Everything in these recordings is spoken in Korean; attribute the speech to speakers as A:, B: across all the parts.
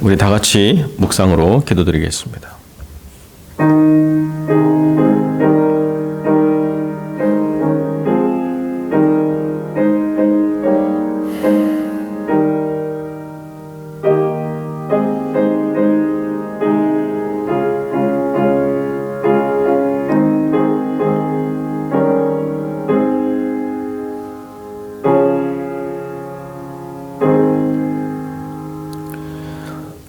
A: 우리 다 같이 묵상으로 기도드리겠습니다.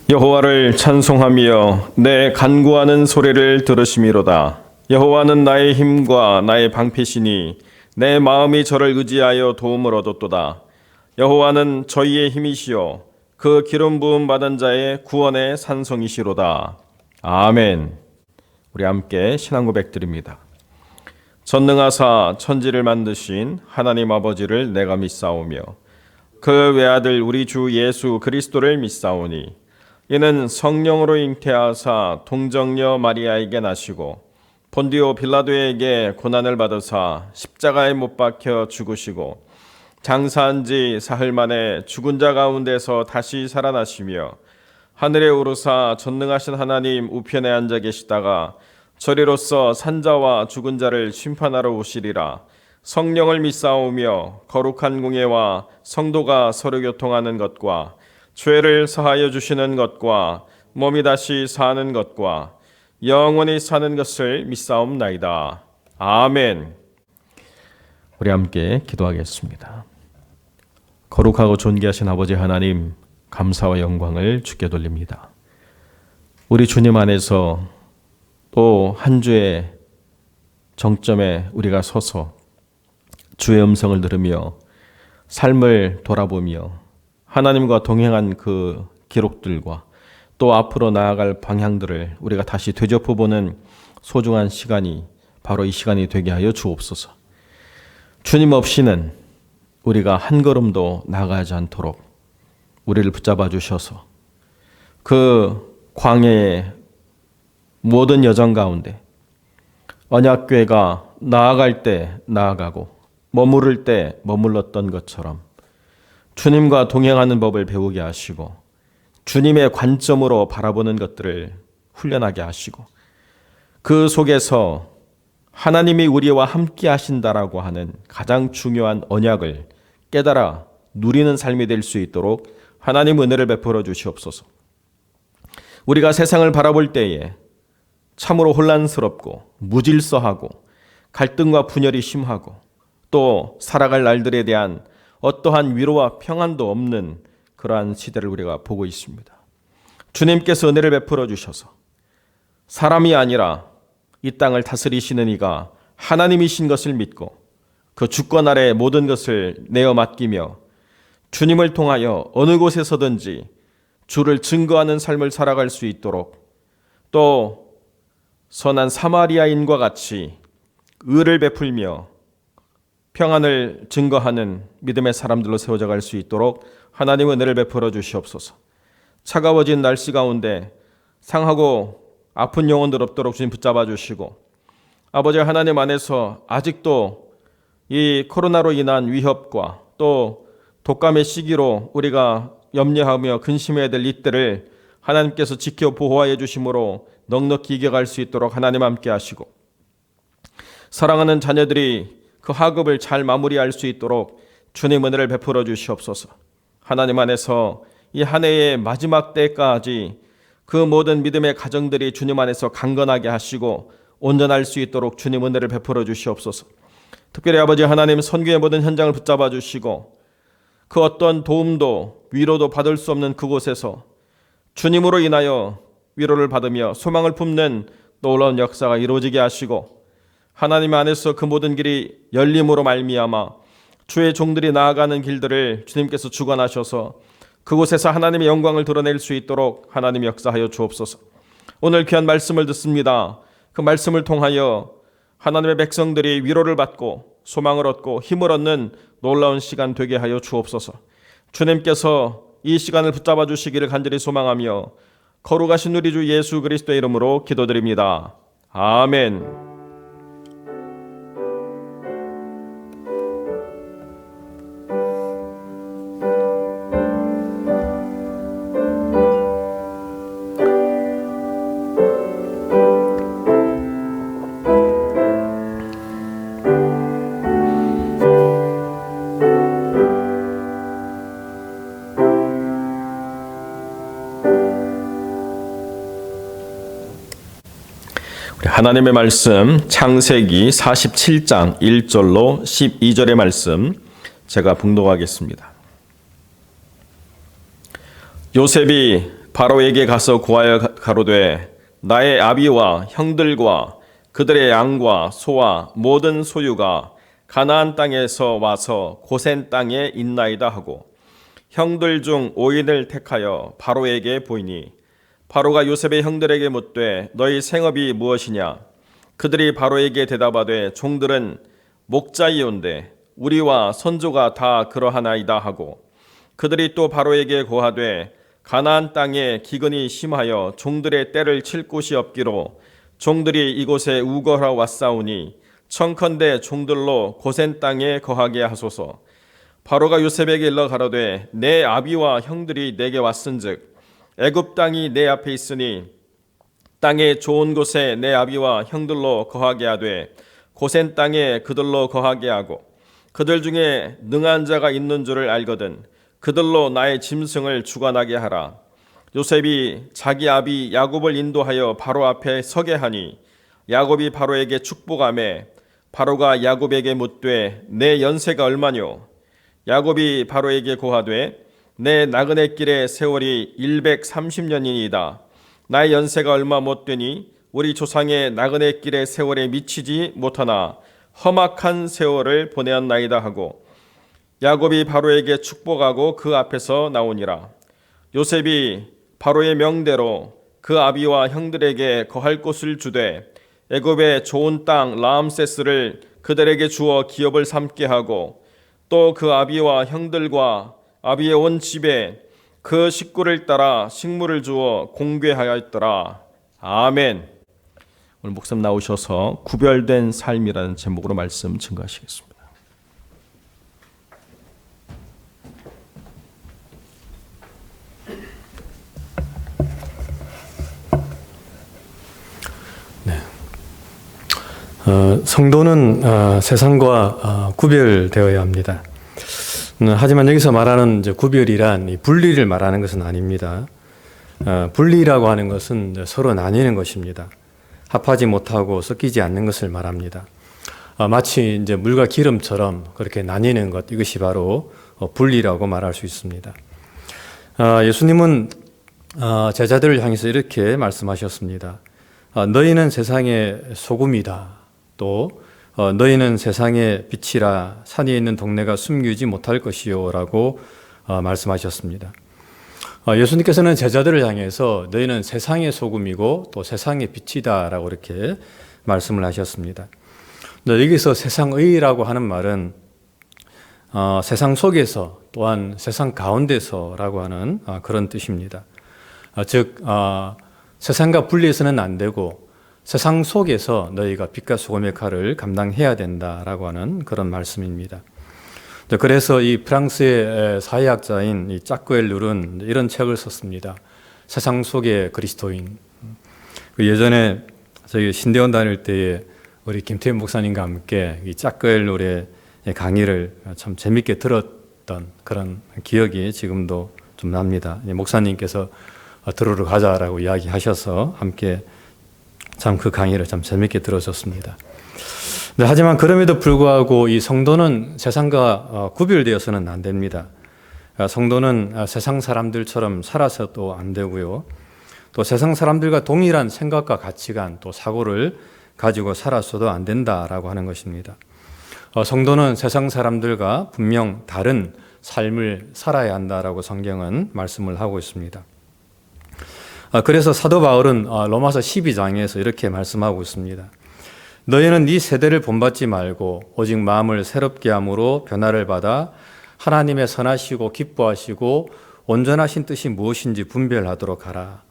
A: 여호와를 찬송하며 내 간구하는 소리를 들으심이로다. 여호와는 나의 힘과 나의 방패시니 내 마음이 저를 의지하여 도움을 얻었도다. 여호와는 저희의 힘이시요 그 기름 부음 받은 자의 구원의 산성이시로다. 아멘. 우리 함께 신앙 고백 드립니다. 전능하사 천지를 만드신 하나님 아버지를 내가 믿사오며 그 외아들 우리 주 예수 그리스도를 믿사오니 이는 성령으로 잉태하사 동정녀 마리아에게 나시고 본디오 빌라도에게 고난을 받으사 십자가에 못 박혀 죽으시고 장사한 지 사흘 만에 죽은 자 가운데서 다시 살아나시며 하늘에 오르사 전능하신 하나님 우편에 앉아 계시다가 저리로서 산자와 죽은 자를 심판하러 오시리라. 성령을 믿사오며 거룩한 공예와 성도가 서로 교통하는 것과 죄를 사하여 주시는 것과 몸이 다시 사는 것과 영원히 사는 것을 믿사옵나이다. 아멘. 우리 함께 기도하겠습니다. 거룩하고 존귀하신 아버지 하나님, 감사와 영광을 주께 돌립니다. 우리 주님 안에서 또 한 주의 정점에 우리가 서서 주의 음성을 들으며 삶을 돌아보며 하나님과 동행한 그 기록들과 또 앞으로 나아갈 방향들을 우리가 다시 되짚어보는 소중한 시간이 바로 이 시간이 되게 하여 주옵소서. 주님 없이는 우리가 한 걸음도 나아가지 않도록 우리를 붙잡아 주셔서 그 광야의 모든 여정 가운데 언약궤가 나아갈 때 나아가고 머무를 때 머물렀던 것처럼 주님과 동행하는 법을 배우게 하시고 주님의 관점으로 바라보는 것들을 훈련하게 하시고 그 속에서 하나님이 우리와 함께 하신다라고 하는 가장 중요한 언약을 깨달아 누리는 삶이 될 수 있도록 하나님 은혜를 베풀어 주시옵소서. 우리가 세상을 바라볼 때에 참으로 혼란스럽고 무질서하고 갈등과 분열이 심하고 또 살아갈 날들에 대한 어떠한 위로와 평안도 없는 그러한 시대를 우리가 보고 있습니다. 주님께서 은혜를 베풀어 주셔서 사람이 아니라 이 땅을 다스리시는 이가 하나님이신 것을 믿고 그 주권 아래 모든 것을 내어 맡기며 주님을 통하여 어느 곳에서든지 주를 증거하는 삶을 살아갈 수 있도록 또 선한 사마리아인과 같이 의를 베풀며 평안을 증거하는 믿음의 사람들로 세워져 갈 수 있도록 하나님 은혜를 베풀어 주시옵소서. 차가워진 날씨 가운데 상하고 아픈 영혼들 없도록 주님 붙잡아 주시고 아버지 하나님 안에서 아직도 이 코로나로 인한 위협과 또 독감의 시기로 우리가 염려하며 근심해야 될 이때를 하나님께서 지켜 보호하여 주심으로 넉넉히 이겨갈 수 있도록 하나님 함께 하시고 사랑하는 자녀들이 그 학업을 잘 마무리할 수 있도록 주님 은혜를 베풀어 주시옵소서. 하나님 안에서 이 한 해의 마지막 때까지 그 모든 믿음의 가정들이 주님 안에서 강건하게 하시고 온전할 수 있도록 주님 은혜를 베풀어 주시옵소서. 특별히 아버지 하나님 선교의 모든 현장을 붙잡아 주시고 그 어떤 도움도 위로도 받을 수 없는 그곳에서 주님으로 인하여 위로를 받으며 소망을 품는 놀라운 역사가 이루어지게 하시고 하나님 안에서 그 모든 길이 열림으로 말미암아 주의 종들이 나아가는 길들을 주님께서 주관하셔서 그곳에서 하나님의 영광을 드러낼 수 있도록 하나님 역사하여 주옵소서. 오늘 귀한 말씀을 듣습니다. 그 말씀을 통하여 하나님의 백성들이 위로를 받고 소망을 얻고 힘을 얻는 놀라운 시간 되게 하여 주옵소서. 주님께서 이 시간을 붙잡아 주시기를 간절히 소망하며 거룩하신 우리 주 예수 그리스도의 이름으로 기도드립니다. 아멘. 우리 하나님의 말씀 창세기 47장 1절로 12절의 말씀 제가 봉독하겠습니다. 요셉이 바로에게 가서 고하여 가로되 나의 아비와 형들과 그들의 양과 소와 모든 소유가 가나안 땅에서 와서 고센 땅에 있나이다 하고 형들 중 5인을 택하여 바로에게 보이니 바로가 요셉의 형들에게 묻되 너희 생업이 무엇이냐? 그들이 바로에게 대답하되 종들은 목자이온데 우리와 선조가 다 그러하나이다 하고 그들이 또 바로에게 고하되 가나안 땅에 기근이 심하여 종들의 떼를 칠 곳이 없기로 종들이 이곳에 우거하러 왔사오니 청컨대 종들로 고센 땅에 거하게 하소서. 바로가 요셉에게 일러 가로되 내 아비와 형들이 내게 왔은즉 애굽 땅이 내 앞에 있으니 땅의 좋은 곳에 내 아비와 형들로 거하게 하되 고센 땅에 그들로 거하게 하고 그들 중에 능한 자가 있는 줄을 알거든 그들로 나의 짐승을 주관하게 하라. 요셉이 자기 아비 야곱을 인도하여 바로 앞에 서게 하니 야곱이 바로에게 축복하매 바로가 야곱에게 묻되 내 연세가 얼마뇨? 야곱이 바로에게 고하되 내 나그네 길의 세월이 130년이니이다. 나의 연세가 얼마 못 되니 우리 조상의 나그네 길의 세월에 미치지 못하나 험악한 세월을 보내었나이다 하고 야곱이 바로에게 축복하고 그 앞에서 나오니라. 요셉이 바로의 명대로 그 아비와 형들에게 거할 곳을 주되 애굽의 좋은 땅 라암세스를 그들에게 주어 기업을 삼게 하고 또 그 아비와 형들과 아비의 온 집에 그 식구를 따라 식물을 주어 공궤하였더라. 아멘. 오늘 목사님 나오셔서 구별된 삶이라는 제목으로 말씀 증거하시겠습니다.
B: 성도는 세상과 구별되어야 합니다. 하지만 여기서 말하는 구별이란 분리를 말하는 것은 아닙니다. 분리라고 하는 것은 서로 나뉘는 것입니다. 합하지 못하고 섞이지 않는 것을 말합니다. 마치 물과 기름처럼 그렇게 나뉘는 것, 이것이 바로 분리라고 말할 수 있습니다. 예수님은 제자들을 향해서 이렇게 말씀하셨습니다. 너희는 세상의 소금이다. 또 너희는 세상의 빛이라 산에 있는 동네가 숨기지 못할 것이요 라고 말씀하셨습니다. 예수님께서는 제자들을 향해서 너희는 세상의 소금이고 또 세상의 빛이다 라고 이렇게 말씀을 하셨습니다. 여기서 세상의라고 하는 말은 세상 속에서 또한 세상 가운데서 라고 하는 그런 뜻입니다. 즉 세상과 분리해서는 안 되고 세상 속에서 너희가 빛과 소금의 역할을 감당해야 된다라고 하는 그런 말씀입니다. 그래서 이 프랑스의 사회학자인 이 짝구엘 룰은 이런 책을 썼습니다. 세상 속의 그리스도인. 예전에 저희 신대원 다닐 때에 우리 김태현 목사님과 함께 이 짝구엘 룰의 강의를 참 재밌게 들었던 그런 기억이 지금도 좀 납니다. 목사님께서 들으러 가자라고 이야기하셔서 함께 참 그 강의를 참 재밌게 들었었습니다. 하지만 그럼에도 불구하고 이 성도는 세상과 구별되어서는 안 됩니다. 성도는 세상 사람들처럼 살아서도 안 되고요. 또 세상 사람들과 동일한 생각과 가치관 또 사고를 가지고 살아서도 안 된다라고 하는 것입니다. 성도는 세상 사람들과 분명 다른 삶을 살아야 한다라고 성경은 말씀을 하고 있습니다. 그래서 사도 바울은 로마서 12장에서 이렇게 말씀하고 있습니다. 너희는 네 세대를 본받지 말고 오직 마음을 새롭게 함으로 변화를 받아 하나님의 선하시고 기뻐하시고 온전하신 뜻이 무엇인지 분별하도록 하라.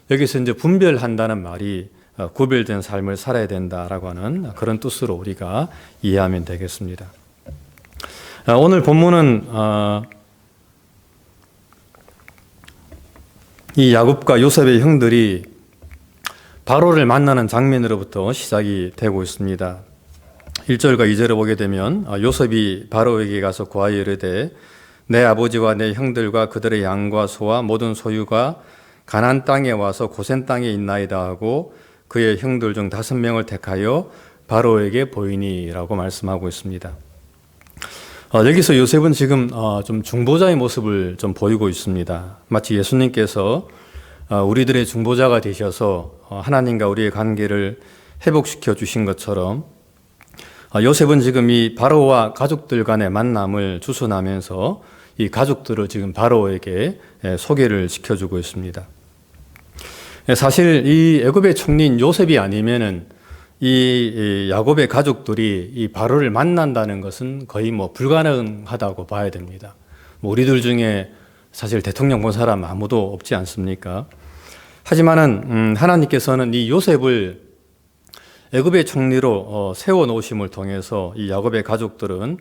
B: 여기서 이제 분별한다는 말이 구별된 삶을 살아야 된다라고 하는 그런 뜻으로 우리가 이해하면 되겠습니다. 오늘 본문은 이 야곱과 요셉의 형들이 바로를 만나는 장면으로부터 시작이 되고 있습니다. 1절과 2절을 보게 되면 요셉이 바로에게 가서 고하여 이르되 내 아버지와 내 형들과 그들의 양과 소와 모든 소유가 가나안 땅에 와서 고센 땅에 있나이다 하고 그의 형들 중 5명을 택하여 바로에게 보이니라고 말씀하고 있습니다. 여기서 요셉은 지금 좀 중보자의 모습을 좀 보이고 있습니다. 마치 예수님께서 우리들의 중보자가 되셔서 하나님과 우리의 관계를 회복시켜 주신 것처럼 요셉은 지금 이 바로와 가족들 간의 만남을 주선하면서 이 가족들을 지금 바로에게 소개를 시켜주고 있습니다. 사실 이 애굽의 총리인 요셉이 아니면은 이 야곱의 가족들이 이 바로를 만난다는 것은 거의 불가능하다고 봐야 됩니다. 우리들 중에 사실 대통령 본 사람 아무도 없지 않습니까? 하지만은 하나님께서는 이 요셉을 애굽의 총리로 세워 놓으심을 통해서 이 야곱의 가족들은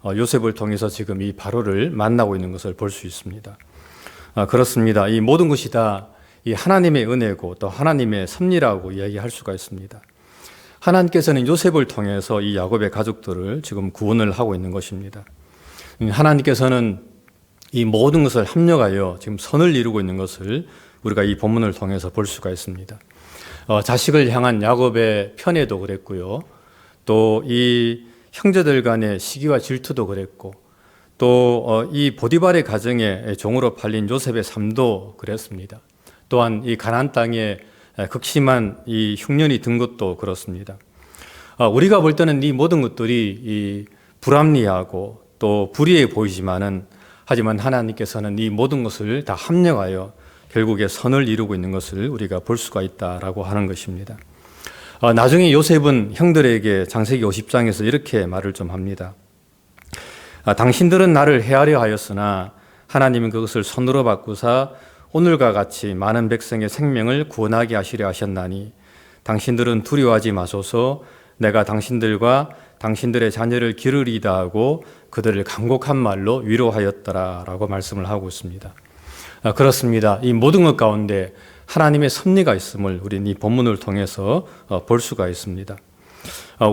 B: 요셉을 통해서 지금 이 바로를 만나고 있는 것을 볼 수 있습니다. 그렇습니다. 이 모든 것이 다 이 하나님의 은혜고 또 하나님의 섭리라고 이야기할 수가 있습니다. 하나님께서는 요셉을 통해서 이 야곱의 가족들을 지금 구원을 하고 있는 것입니다. 하나님께서는 이 모든 것을 합력하여 지금 선을 이루고 있는 것을 우리가 이 본문을 통해서 볼 수가 있습니다. 자식을 향한 야곱의 편애도 그랬고요. 또 이 형제들 간의 시기와 질투도 그랬고 또 이 보디발의 가정에 종으로 팔린 요셉의 삶도 그랬습니다. 또한 이 가나안 땅에 극심한 이 흉년이 든 것도 그렇습니다. 우리가 볼 때는 이 모든 것들이 이 불합리하고 또 불의해 보이지만은 하지만 하나님께서는 이 모든 것을 다 합력하여 결국에 선을 이루고 있는 것을 우리가 볼 수가 있다라고 하는 것입니다. 나중에 요셉은 형들에게 창세기 50장에서 이렇게 말을 좀 합니다. 당신들은 나를 해하려 하였으나 하나님은 그것을 선으로 바꾸사 오늘과 같이 많은 백성의 생명을 구원하게 하시려 하셨나니 당신들은 두려워하지 마소서 내가 당신들과 당신들의 자녀를 기르리다 하고 그들을 간곡한 말로 위로하였더라라고 말씀을 하고 있습니다. 그렇습니다. 이 모든 것 가운데 하나님의 섭리가 있음을 우리는 이 본문을 통해서 볼 수가 있습니다.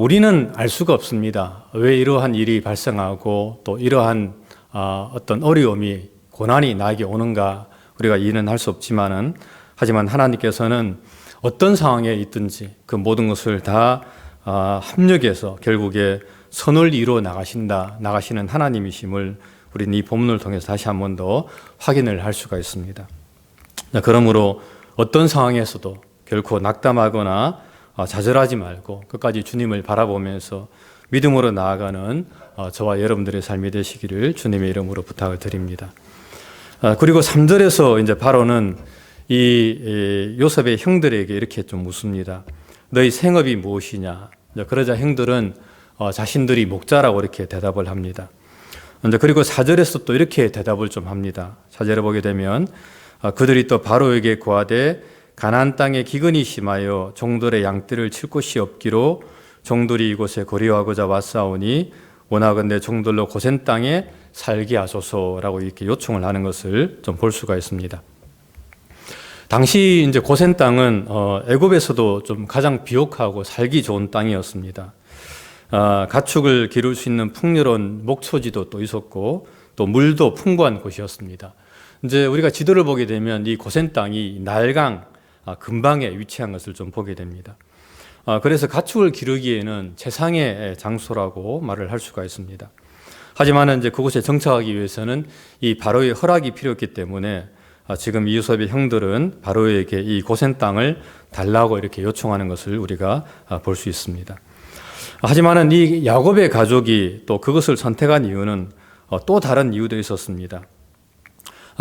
B: 우리는 알 수가 없습니다. 왜 이러한 일이 발생하고 또 이러한 어떤 어려움이 고난이 나에게 오는가 우리가 이해는 할 수 없지만은 하지만 하나님께서는 어떤 상황에 있든지 그 모든 것을 다 합력해서 결국에 선을 이루어 나가시는 하나님이심을 우리는 이 본문을 통해서 다시 한 번 더 확인을 할 수가 있습니다. 그러므로 어떤 상황에서도 결코 낙담하거나 좌절하지 말고 끝까지 주님을 바라보면서 믿음으로 나아가는 저와 여러분들의 삶이 되시기를 주님의 이름으로 부탁을 드립니다. 그리고 3절에서 이제 바로는 이 요셉의 형들에게 이렇게 좀 묻습니다. 너희 생업이 무엇이냐? 그러자 형들은 자신들이 목자라고 이렇게 대답을 합니다. 그리고 4절에서 또 이렇게 대답을 좀 합니다. 4절에 보게 되면 그들이 또 바로에게 고하되 가나안 땅에 기근이 심하여 종들의 양떼를 칠 곳이 없기로 종들이 이곳에 거류하고자 왔사오니 원하건대 종들로 고센 땅에 살게 하소서라고 이렇게 요청을 하는 것을 좀 볼 수가 있습니다. 당시 이제 고센 땅은 애굽에서도 좀 가장 비옥하고 살기 좋은 땅이었습니다. 가축을 기를 수 있는 풍요로운 목초지도 또 있었고 또 물도 풍부한 곳이었습니다. 이제 우리가 지도를 보게 되면 이 고센 땅이 나일강 근방에 위치한 것을 좀 보게 됩니다. 그래서 가축을 기르기에는 최상의 장소라고 말을 할 수가 있습니다. 하지만 이제 그곳에 정착하기 위해서는 이 바로의 허락이 필요했기 때문에 지금 이 요셉의 형들은 바로에게 이 고센 땅을 달라고 이렇게 요청하는 것을 우리가 볼 수 있습니다. 하지만 이 야곱의 가족이 또 그것을 선택한 이유는 또 다른 이유도 있었습니다.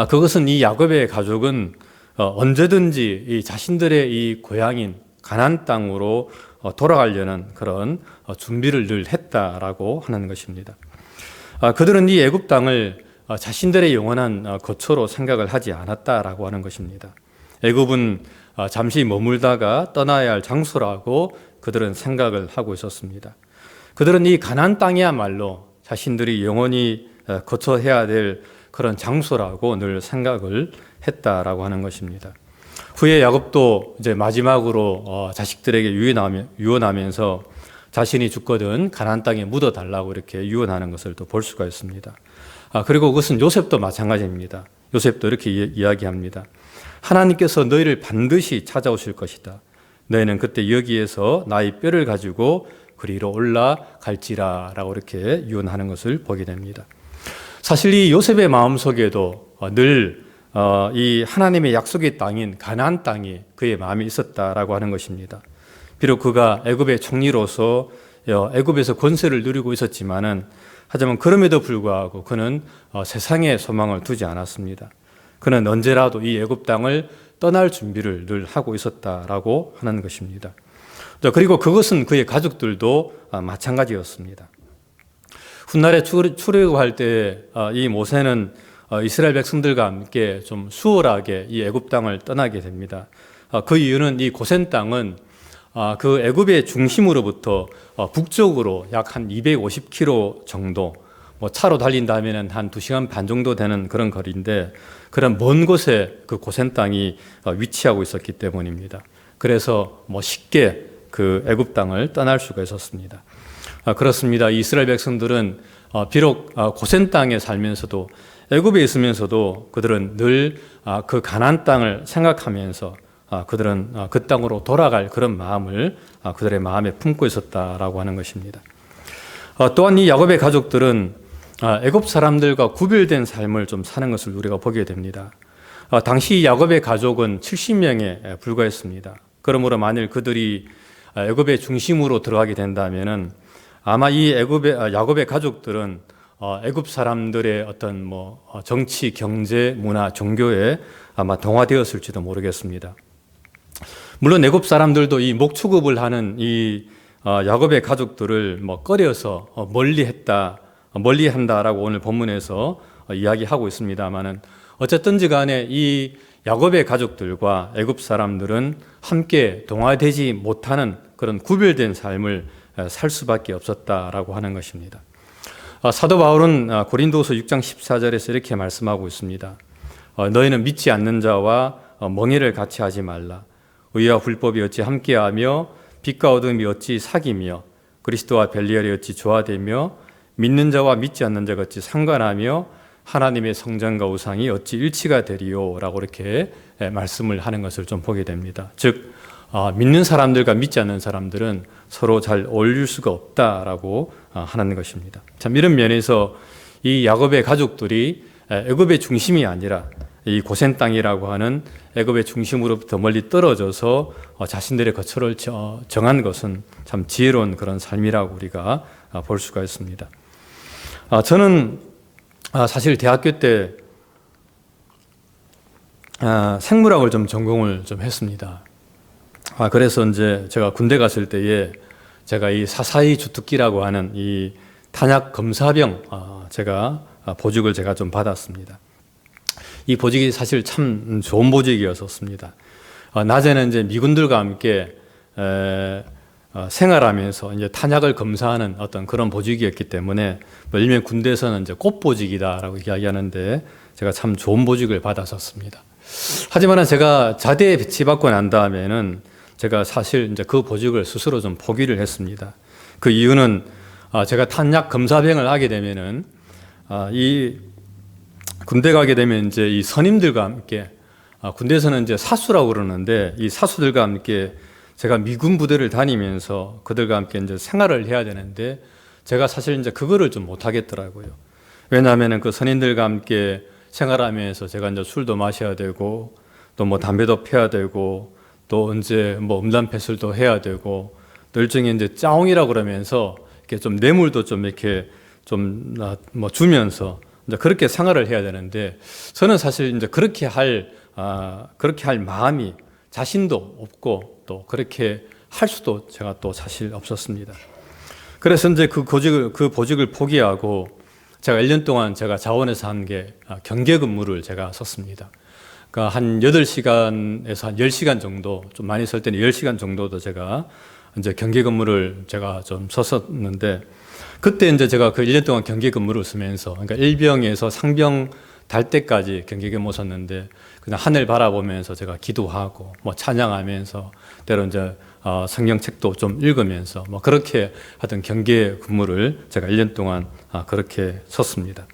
B: 그것은 이 야곱의 가족은 언제든지 이 자신들의 이 고향인 가나안 땅으로 돌아가려는 그런 준비를 늘 했다라고 하는 것입니다. 그들은 이 애굽 땅을 자신들의 영원한 거처로 생각을 하지 않았다라고 하는 것입니다. 애굽은 잠시 머물다가 떠나야 할 장소라고 그들은 생각을 하고 있었습니다. 그들은 이 가나안 땅이야말로 자신들이 영원히 거처해야 될 그런 장소라고 늘 생각을 했다라고 하는 것입니다. 후에 야곱도 이제 마지막으로 자식들에게 유언하면서 자신이 죽거든 가나안 땅에 묻어달라고 이렇게 유언하는 것을 또 볼 수가 있습니다. 그리고 그것은 요셉도 마찬가지입니다. 요셉도 이렇게 이야기합니다. 하나님께서 너희를 반드시 찾아오실 것이다. 너희는 그때 여기에서 나의 뼈를 가지고 그리로 올라갈지라라고 이렇게 유언하는 것을 보게 됩니다. 사실 이 요셉의 마음속에도 늘 이 하나님의 약속의 땅인 가나안 땅이 그의 마음에 있었다라고 하는 것입니다. 비록 그가 애굽의 총리로서 애굽에서 권세를 누리고 있었지만은 하지만 그럼에도 불구하고 그는 세상에 소망을 두지 않았습니다. 그는 언제라도 이 애굽 땅을 떠날 준비를 늘 하고 있었다라고 하는 것입니다. 그리고 그것은 그의 가족들도 마찬가지였습니다. 훗날에 출애굽할 때 이 모세는 이스라엘 백성들과 함께 좀 수월하게 이 애굽 땅을 떠나게 됩니다. 그 이유는 이 고센 땅은 그 애굽의 중심으로부터 북쪽으로 약 한 250km 정도, 차로 달린다면 한 2시간 반 정도 되는 그런 거리인데 그런 먼 곳에 그 고센 땅이 위치하고 있었기 때문입니다. 그래서 쉽게 그 애굽 땅을 떠날 수가 있었습니다. 그렇습니다. 이스라엘 백성들은 비록 고센 땅에 살면서도 애굽에 있으면서도 그들은 늘 그 가나안 땅을 생각하면서 그들은 그 땅으로 돌아갈 그런 마음을 그들의 마음에 품고 있었다라고 하는 것입니다. 또한 이 야곱의 가족들은 애굽 사람들과 구별된 삶을 좀 사는 것을 우리가 보게 됩니다. 당시 야곱의 가족은 70명에 불과했습니다. 그러므로 만일 그들이 애굽의 중심으로 들어가게 된다면은 아마 이 야곱의 가족들은 애굽 사람들의 어떤 정치, 경제, 문화, 종교에 아마 동화되었을지도 모르겠습니다. 물론 애굽 사람들도 이 목축업을 하는 이 야곱의 가족들을 꺼려서 멀리한다라고 오늘 본문에서 이야기하고 있습니다만은 어쨌든지 간에 이 야곱의 가족들과 애굽 사람들은 함께 동화되지 못하는 그런 구별된 삶을 살 수밖에 없었다라고 하는 것입니다. 사도 바울은 고린도서 6장 14절에서 이렇게 말씀하고 있습니다. 너희는 믿지 않는 자와 멍에를 같이 하지 말라. 의와 불법이 어찌 함께하며 빛과 어둠이 어찌 사귀며 그리스도와 벨리알이 어찌 조화되며 믿는 자와 믿지 않는 자가 어찌 상관하며 하나님의 성전과 우상이 어찌 일치가 되리요 라고 이렇게 말씀을 하는 것을 좀 보게 됩니다. 즉 믿는 사람들과 믿지 않는 사람들은 서로 잘 어울릴 수가 없다라고 하는 것입니다. 참 이런 면에서 이 야곱의 가족들이 애굽의 중심이 아니라 이 고센 땅이라고 하는 애굽의 중심으로부터 멀리 떨어져서 자신들의 거처를 정한 것은 참 지혜로운 그런 삶이라고 우리가 볼 수가 있습니다. 저는 사실 대학교 때 생물학을 좀 전공을 좀 했습니다. 그래서 이제 제가 군대 갔을 때에 제가 이 사사이 주특기라고 하는 이 탄약 검사병 제가 보직을 제가 좀 받았습니다. 이 보직이 사실 참 좋은 보직이었었습니다. 낮에는 이제 미군들과 함께 생활하면서 이제 탄약을 검사하는 어떤 그런 보직이었기 때문에 일명 군대에서는 이제 꽃보직이다라고 이야기하는데 제가 참 좋은 보직을 받았었습니다. 하지만 제가 자대에 배치받고 난 다음에는 제가 사실 이제 그 보직을 스스로 좀 포기를 했습니다. 그 이유는 제가 탄약 검사병을 하게 되면은 이 군대 가게 되면 이제 이 선임들과 함께 군대에서는 이제 사수라고 그러는데 이 사수들과 함께 제가 미군 부대를 다니면서 그들과 함께 이제 생활을 해야 되는데 제가 사실 이제 그거를 좀 못 하겠더라고요. 왜냐하면은 그 선임들과 함께 생활하면서 제가 이제 술도 마셔야 되고 또 담배도 피워야 되고 또 이제 음란패설도 해야 되고 또 일종의 이제 짜옹이라고 그러면서 이렇게 좀 뇌물도 좀 이렇게 좀 주면서 이제 그렇게 생활을 해야 되는데 저는 사실 이제 그렇게 할 마음이 자신도 없고 또 그렇게 할 수도 제가 또 사실 없었습니다. 그래서 이제 그 보직을 포기하고 제가 1년 동안 제가 자원에서 한 게 경계 근무를 제가 썼습니다. 그러니까 한 8시간에서 한 10시간 정도, 좀 많이 쓸 때는 10시간 정도도 제가 이제 경계 근무를 제가 좀 썼었는데 그때 이제 제가 그 1년 동안 경계 근무를 쓰면서 그러니까 일병에서 상병 달 때까지 경계 근무 썼는데 그냥 하늘 바라보면서 제가 기도하고 찬양하면서 때로 이제 성경책도 좀 읽으면서 그렇게 하던 경계 근무를 제가 1년 동안 그렇게 썼습니다.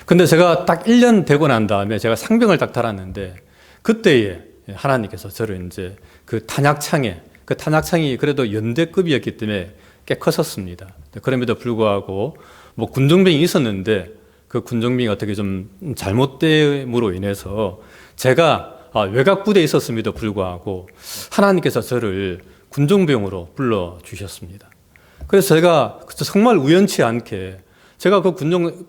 B: 근데 제가 딱 1년 되고 난 다음에 제가 상병을 딱 달았는데 그때에 하나님께서 저를 이제 그 탄약창에 그 탄약상이 그래도 연대급이었기 때문에 꽤 컸었습니다. 그럼에도 불구하고 뭐 군정병이 있었는데 그 군정병이 어떻게 좀 잘못됨으로 인해서 제가 외곽 부대에 있었음에도 불구하고 하나님께서 저를 군정병으로 불러주셨습니다. 그래서 제가 정말 우연치 않게 제가 그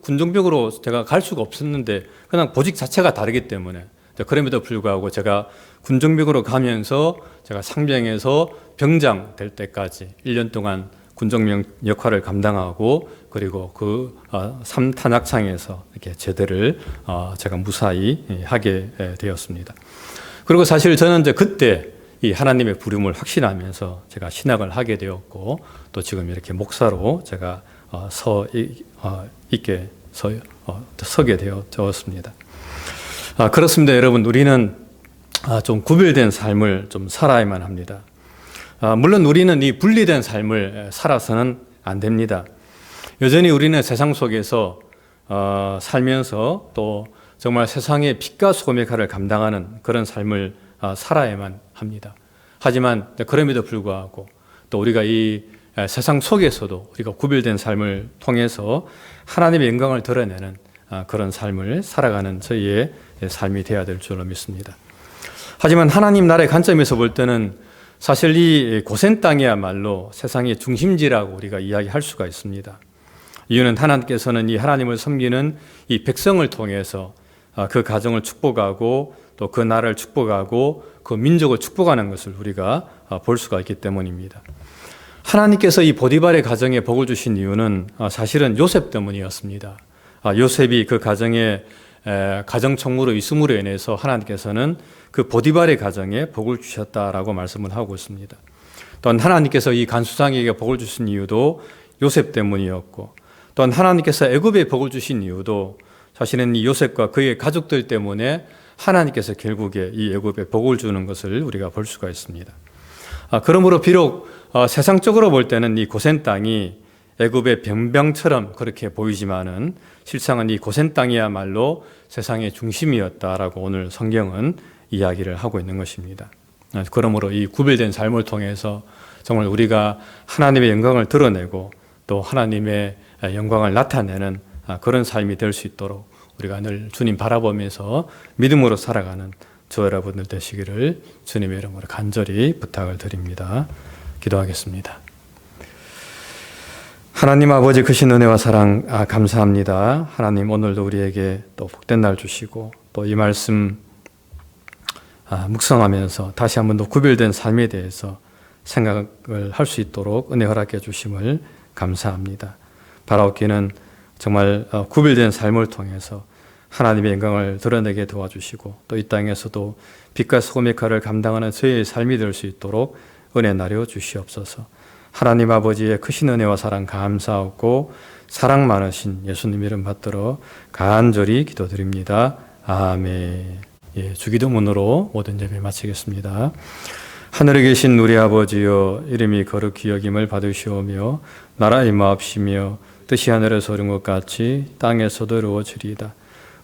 B: 군정병으로 제가 갈 수가 없었는데 그냥 보직 자체가 다르기 때문에 그럼에도 불구하고 제가 군정병으로 가면서 제가 상병에서 병장 될 때까지 1년 동안 군정병 역할을 감당하고 그리고 그 3탄약상에서 이렇게 제대를 제가 무사히 하게 되었습니다. 그리고 사실 저는 이제 그때 이 하나님의 부름을 확신하면서 제가 신학을 하게 되었고 또 지금 이렇게 목사로 제가 서게 되었습니다. 그렇습니다, 여러분. 우리는 좀 구별된 삶을 좀 살아야만 합니다. 물론 우리는 이 분리된 삶을 살아서는 안 됩니다. 여전히 우리는 세상 속에서 살면서 또 정말 세상의 빛과 소금의 역할을 감당하는 그런 삶을 살아야만 합니다. 하지만 그럼에도 불구하고 또 우리가 이 세상 속에서도 우리가 구별된 삶을 통해서 하나님의 영광을 드러내는 그런 삶을 살아가는 저희의 삶이 되어야 될 줄로 믿습니다. 하지만 하나님 나라의 관점에서 볼 때는 사실 이 고센 땅이야말로 세상의 중심지라고 우리가 이야기할 수가 있습니다. 이유는 하나님께서는 이 하나님을 섬기는 이 백성을 통해서 그 가정을 축복하고 또 그 나라를 축복하고 그 민족을 축복하는 것을 우리가 볼 수가 있기 때문입니다. 하나님께서 이 보디발의 가정에 복을 주신 이유는 사실은 요셉 때문이었습니다. 요셉이 그 가정에 가정 총무로 있음으로 인해서 하나님께서는 그 보디발의 가정에 복을 주셨다라고 말씀을 하고 있습니다. 또한 하나님께서 이 간수장에게 복을 주신 이유도 요셉 때문이었고 또한 하나님께서 애굽에 복을 주신 이유도 사실은 이 요셉과 그의 가족들 때문에 하나님께서 결국에 이 애굽에 복을 주는 것을 우리가 볼 수가 있습니다. 그러므로 비록 세상적으로 볼 때는 이 고센 땅이 애굽의 변병처럼 그렇게 보이지만은 실상은 이 고센 땅이야말로 세상의 중심이었다라고 오늘 성경은 이야기를 하고 있는 것입니다. 그러므로 이 구별된 삶을 통해서 정말 우리가 하나님의 영광을 드러내고 또 하나님의 영광을 나타내는 그런 삶이 될 수 있도록 우리가 늘 주님 바라보면서 믿음으로 살아가는 저 여러분들 되시기를 주님의 이름으로 간절히 부탁을 드립니다. 기도하겠습니다. 하나님 아버지 크신 은혜와 사랑 감사합니다. 하나님 오늘도 우리에게 또 복된 날 주시고 또 이 말씀 묵상하면서 다시 한번 더 구별된 삶에 대해서 생각을 할 수 있도록 은혜 허락해 주심을 감사합니다. 바라옵기는 정말 구별된 삶을 통해서 하나님의 영광을 드러내게 도와주시고 또 이 땅에서도 빛과 소금의 역할을 감당하는 저희의 삶이 될 수 있도록 은혜 나려 주시옵소서. 하나님 아버지의 크신 은혜와 사랑 감사하고 사랑 많으신 예수님 이름 받들어 간절히 기도드립니다. 아멘. 주기도문으로 모든 예배 마치겠습니다. 하늘에 계신 우리 아버지여, 이름이 거룩히 여김을 받으시오며 나라 임하옵시며 뜻이 하늘에서 이룬 것 같이 땅에서도 이루어지리이다.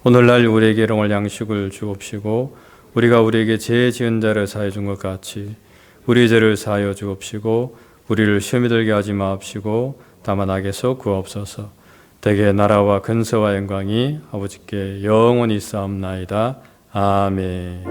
B: 오늘날 우리에게 일용할 양식을 주옵시고 우리가 우리에게 죄 지은 자를 사하여 준 것 같이 우리 죄를 사하여 주옵시고 우리를 시험에 들게 하지 마옵시고 다만 악에서 구하옵소서. 대개 나라와 근세와 영광이 아버지께 영원히 있사옵나이다. 아멘.